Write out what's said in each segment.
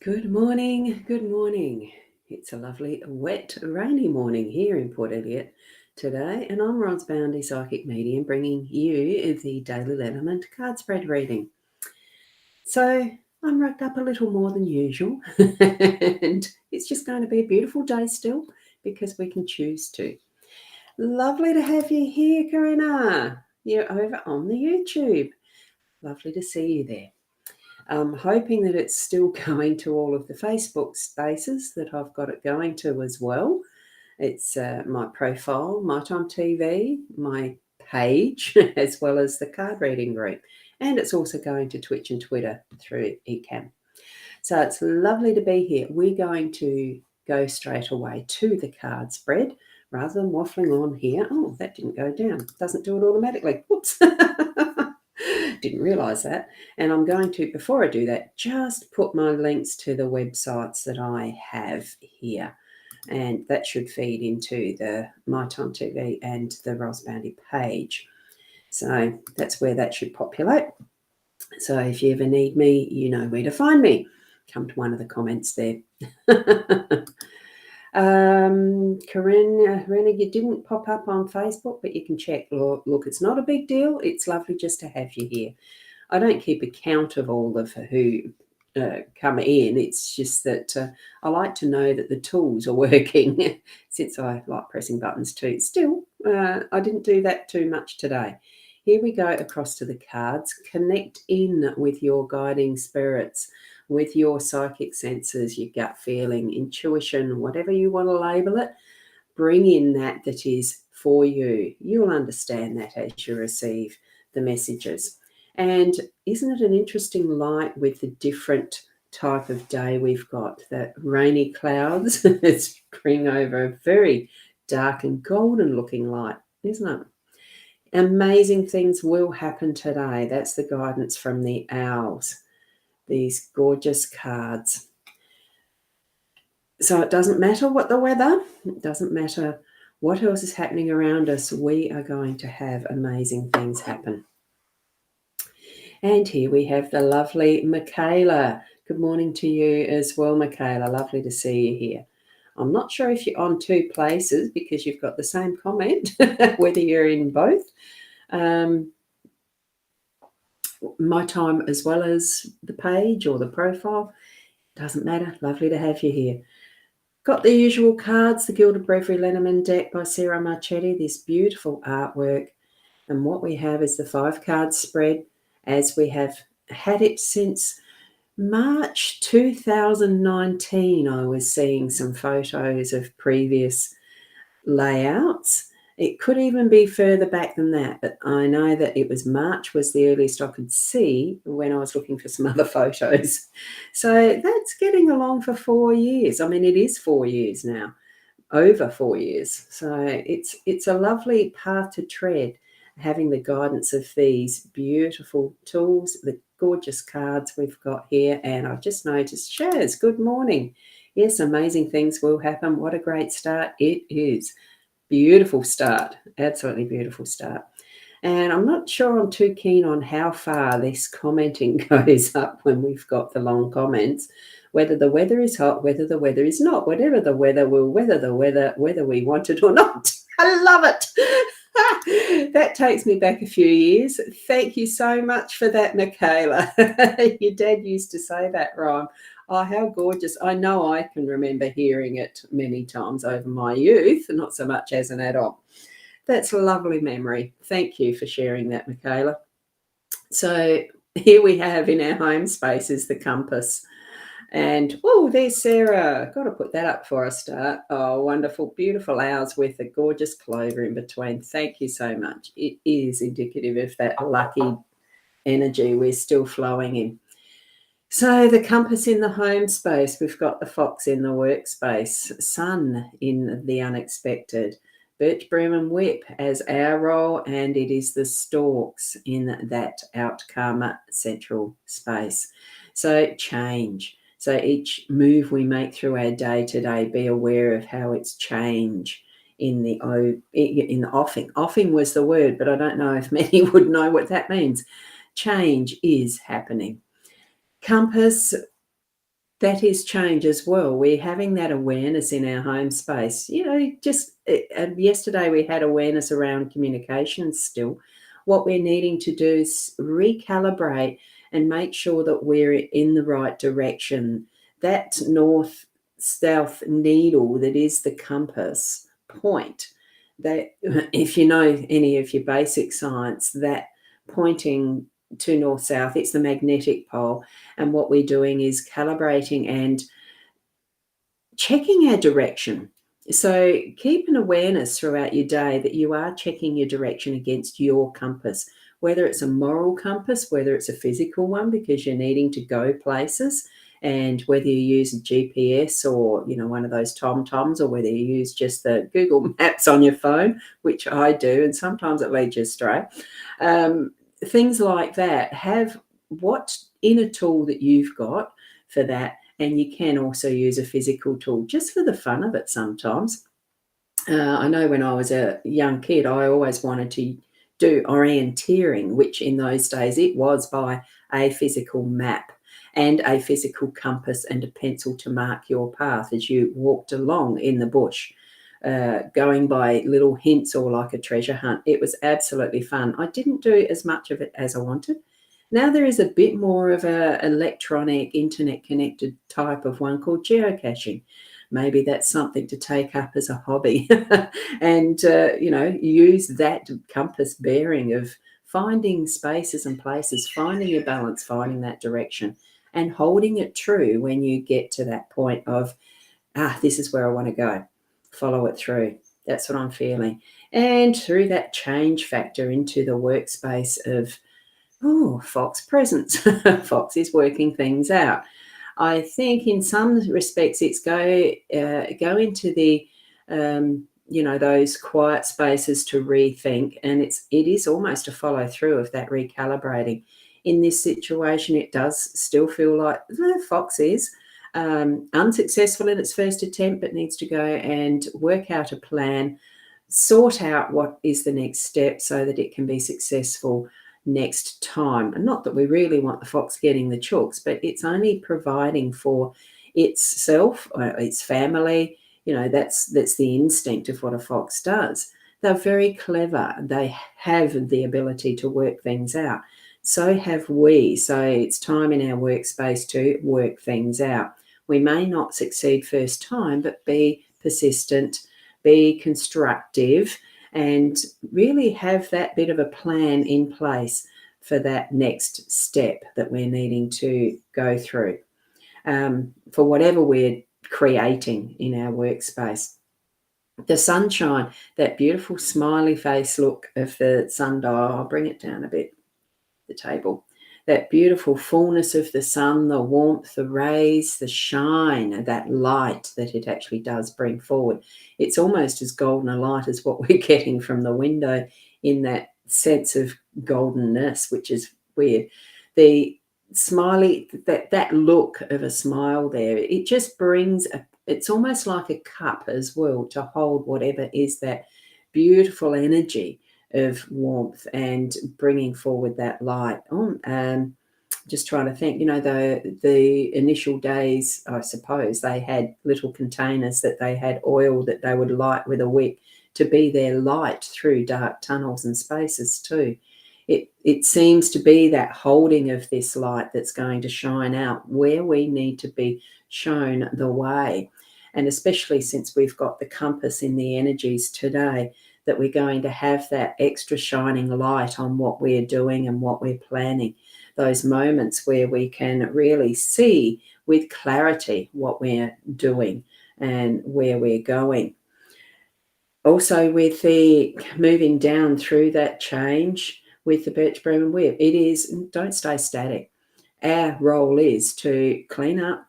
Good morning, good morning. It's a lovely, wet, rainy morning here in Port Elliot today, and I'm Boundy, Psychic Medium, bringing you the Daily Lenormand card spread reading. So I'm rugged up a little more than usual, and it's just going to be a beautiful day still because we can choose to. Lovely to have you here, Karina. You're over on the YouTube. Lovely to see you there. I'm hoping that it's still going to all of the Facebook spaces that I've got it going to as well. It's my profile, My Time TV, my page, as well as the card reading group. And it's also going to Twitch and Twitter through eCam. So it's lovely to be here. We're going to go straight away to the card spread rather than waffling on here. Oh, that didn't go down. Doesn't do it automatically. Whoops. Didn't realise that. And I'm going to, before I do that, just put my links to the websites that I have here. And that should feed into the My Time TV and the rosboundy page. So that's where that should populate. So if you ever need me, you know where to find me. Come to one of the comments there. Corinne, you didn't pop up on Facebook, but you can check. Look, it's not a big deal. It's lovely just to have you here. I don't keep account of all of who come in. It's just that I like to know that the tools are working since I like pressing buttons too. Still, I didn't do that too much today. Here we go across to the cards. Connect in with your guiding spirits, with your psychic senses, your gut feeling, intuition, whatever you want to label it. Bring in that is for you. You'll understand that as you receive the messages. And isn't it an interesting light with the different type of day we've got? That rainy clouds is bringing over a very dark and golden looking light, isn't it? Amazing things will happen today. That's the guidance from the owls. These gorgeous cards. So it doesn't matter what the weather, it doesn't matter what else is happening around us, we are going to have amazing things happen. And here we have the lovely Michaela. Good morning to you as well, Michaela. Lovely to see you here. I'm not sure if you're on two places because you've got the same comment, whether you're in both. My Time as well as the page or the profile. Doesn't matter. Lovely to have you here. Got the usual cards, the Gilded Breviary Lenormand deck by Sarah Marchetti, this beautiful artwork. And what we have is the 5-card spread as we have had it since March 2019. I was seeing some photos of previous layouts. It could even be further back than that, but I know that it was March was the earliest I could see when I was looking for some other photos. So that's getting along for 4 years. I mean, it is 4 years now, over 4 years. So it's a lovely path to tread, having the guidance of these beautiful tools, the gorgeous cards we've got here. And I've just noticed, Shaz, good morning. Yes, amazing things will happen. What a great start it is. Beautiful start, absolutely beautiful start. And I'm not sure I'm too keen on how far this commenting goes up when we've got the long comments, whether the weather is hot, whether the weather is not, whatever the weather will, whether we want it or not. I love it. That takes me back a few years. Thank you so much for that, Michaela. Your dad used to say that rhyme. Oh, how gorgeous. I know I can remember hearing it many times over my youth, not so much as an adult. That's a lovely memory. Thank you for sharing that, Michaela. So here we have in our home space is the compass. And, oh, there's Sarah. Got to put that up for a start. Oh, wonderful, beautiful owls with a gorgeous clover in between. Thank you so much. It is indicative of that lucky energy we're still flowing in. So the compass in the home space, we've got the fox in the workspace, sun in the unexpected, birch broom and whip as our role, and it is the stalks in that outcome central space. So change. So each move we make through our day today, be aware of how it's change in the offing. Offing was the word, but I don't know if many would know what that means. Change is happening. Compass, that is change as well. We're having that awareness in our home space. Just yesterday we had awareness around communications still. What we're needing to do is recalibrate and make sure that we're in the right direction. That north-south needle that is the compass point, that if you know any of your basic science, that pointing to north-south, it's the magnetic pole. And what we're doing is calibrating and checking our direction. So keep an awareness throughout your day that you are checking your direction against your compass, whether it's a moral compass, whether it's a physical one because you're needing to go places, and whether you use a GPS or one of those TomToms, or whether you use just the Google Maps on your phone, which I do, and sometimes it leads you astray. Things like that. Have what inner tool that you've got for that, and you can also use a physical tool just for the fun of it sometimes. I know when I was a young kid, I always wanted to do orienteering, which in those days it was by a physical map and a physical compass and a pencil to mark your path as you walked along in the bush. Going by little hints or like a treasure hunt. It was absolutely fun. I didn't do as much of it as I wanted. Now there is a bit more of a electronic, internet-connected type of one called geocaching. Maybe that's something to take up as a hobby and, use that compass bearing of finding spaces and places, finding your balance, finding that direction, and holding it true when you get to that point of, this is where I want to go. Follow it through. That's what I'm feeling. And through that change factor into the workspace of, Fox presence. Fox is working things out. I think in some respects it's go into the, those quiet spaces to rethink, and it is almost a follow through of that recalibrating. In this situation, it does still feel like Fox is unsuccessful in its first attempt, but needs to go and work out a plan, sort out what is the next step so that it can be successful next time. And not that we really want the fox getting the chooks, but it's only providing for itself, its family. That's the instinct of what a fox does. They're very clever. They have the ability to work things out. So have we. So it's time in our workspace to work things out. We may not succeed first time, but be persistent, be constructive, and really have that bit of a plan in place for that next step that we're needing to go through for whatever we're creating in our workspace. The sunshine, that beautiful smiley face look of the sundial, I'll bring it down a bit, the table. That beautiful fullness of the sun, the warmth, the rays, the shine, that light that it actually does bring forward. It's almost as golden a light as what we're getting from the window in that sense of goldenness, which is weird. The smiley, that look of a smile there, it just brings, it's almost like a cup as well to hold whatever is that beautiful energy of warmth and bringing forward that light. Just trying to think, the initial days, I suppose, they had little containers that they had oil that they would light with a wick to be their light through dark tunnels and spaces too. It seems to be that holding of this light that's going to shine out where we need to be shown the way. And especially since we've got the compass in the energies today, that we're going to have that extra shining light on what we're doing and what we're planning. Those moments where we can really see with clarity what we're doing and where we're going. Also with the moving down through that change with the birch broom and whip, don't stay static. Our role is to clean up,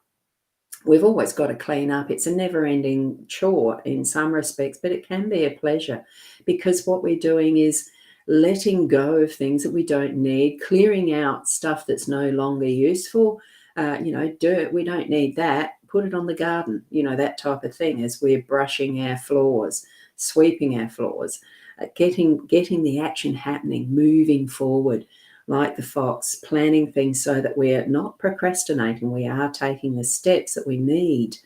we've always got to clean up. It's a never-ending chore in some respects, but it can be a pleasure, because what we're doing is letting go of things that we don't need, clearing out stuff that's no longer useful. Dirt, we don't need that. Put it on the garden, that type of thing, as we're brushing our floors, sweeping our floors, getting the action happening, moving forward like the fox, planning things so that we're not procrastinating. We are taking the steps that we need.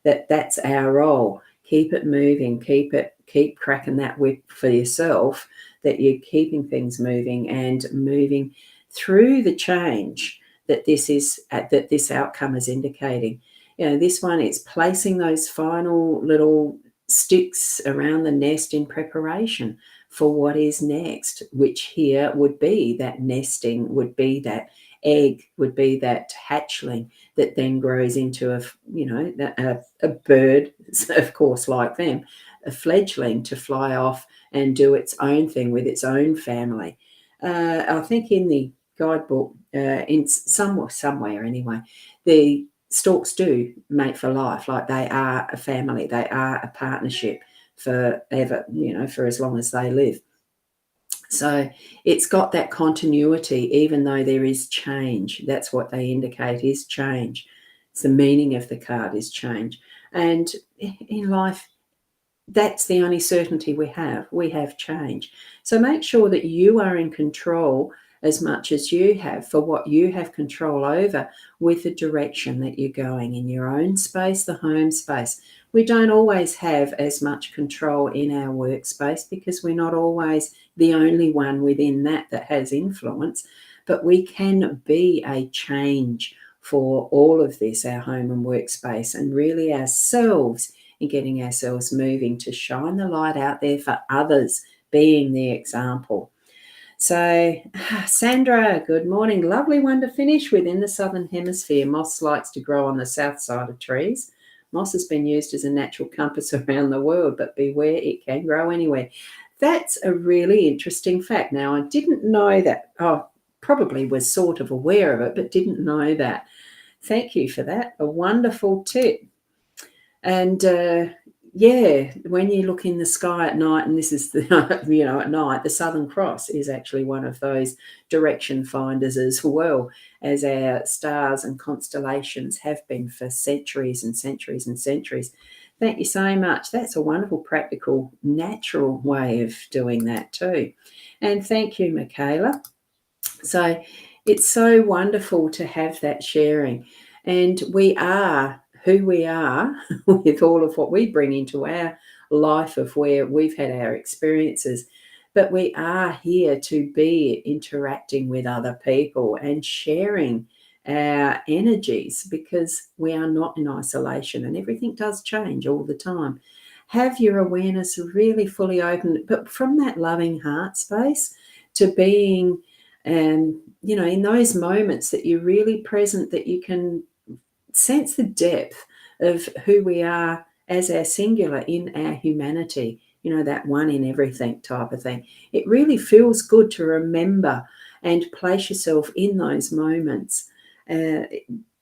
That's our role. Keep it moving. Keep cracking that whip for yourself, that you're keeping things moving and moving through the change that this outcome is indicating. This one is placing those final little sticks around the nest in preparation for what is next, which here would be that nesting, would be that egg, would be that hatchling that then grows into a bird, of course, like them, a fledgling to fly off and do its own thing with its own family. I think in the guidebook, in somewhere anyway, the storks do mate for life, like they are a family, they are a partnership forever, for as long as they live. So it's got that continuity, even though there is change. That's what they indicate, is change. It's the meaning of the card, is change. And in life, that's the only certainty we have. We have change. So make sure that you are in control as much as you have for what you have control over, with the direction that you're going in your own space, the home space. We don't always have as much control in our workspace, because we're not always the only one within that has influence, but we can be a change for all of this, our home and workspace, and really ourselves, in getting ourselves moving to shine the light out there for others, being the example. So, Sandra, good morning. Lovely one to finish with. In the Southern Hemisphere, moss likes to grow on the south side of trees. Moss has been used as a natural compass around the world, but beware, it can grow anywhere. That's a really interesting fact. Now, I didn't know that. Oh, probably was sort of aware of it, but didn't know that. Thank you for that. A wonderful tip. And when you look in the sky at night, and this is at night, the Southern Cross is actually one of those direction finders, as well as our stars and constellations have been for centuries and centuries and centuries. Thank you so much. That's a wonderful, practical, natural way of doing that too. And thank you, Michaela. So it's so wonderful to have that sharing. And we are who we are with all of what we bring into our life, of where we've had our experiences. But we are here to be interacting with other people and sharing our energies, because we are not in isolation, and everything does change all the time. Have your awareness really fully open, but from that loving heart space to being, in those moments that you're really present, that you can sense the depth of who we are as our singular in our humanity, that one in everything type of thing. It really feels good to remember and place yourself in those moments.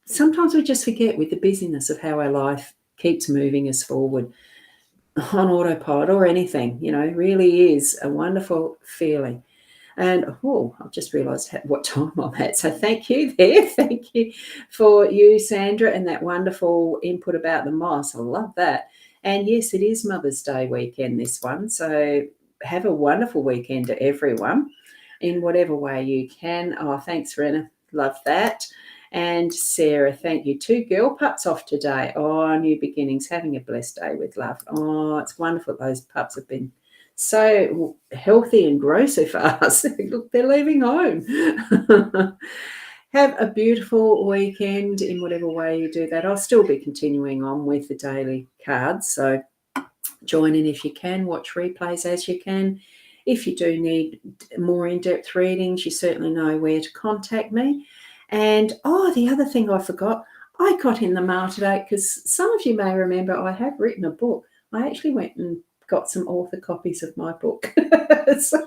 Sometimes we just forget, with the busyness of how our life keeps moving us forward on autopilot or anything. It really is a wonderful feeling. And I've just realised what time I'm at. So thank you there. Thank you for you, Sandra, and that wonderful input about the moss. I love that. And yes, it is Mother's Day weekend, this one. So have a wonderful weekend to everyone in whatever way you can. Oh, thanks, Rena. Love that. And Sarah, thank you. 2 girl pups off today. Oh, new beginnings. Having a blessed day with love. Oh, it's wonderful. Those pups have been so healthy and grow so fast. Look, they're leaving home. Have a beautiful weekend in whatever way you do that. I'll still be continuing on with the daily cards, so join in if you can. Watch replays as you can. If you do need more in-depth readings, you certainly know where to contact me. And the other thing I forgot, I got in the mail today, because some of you may remember I have written a book. I actually went and got some author copies of my book. So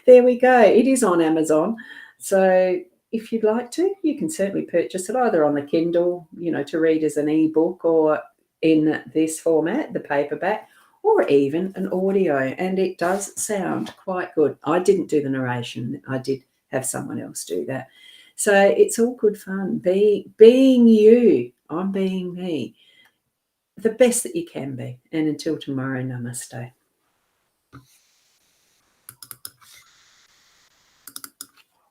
there we go. It is on Amazon. So if you'd like to, you can certainly purchase it either on the Kindle, to read as an ebook, or in this format, the paperback, or even an audio. And it does sound quite good. I didn't do the narration. I did have someone else do that. So it's all good fun. Being you. I'm being me. The best that you can be. And until tomorrow, namaste.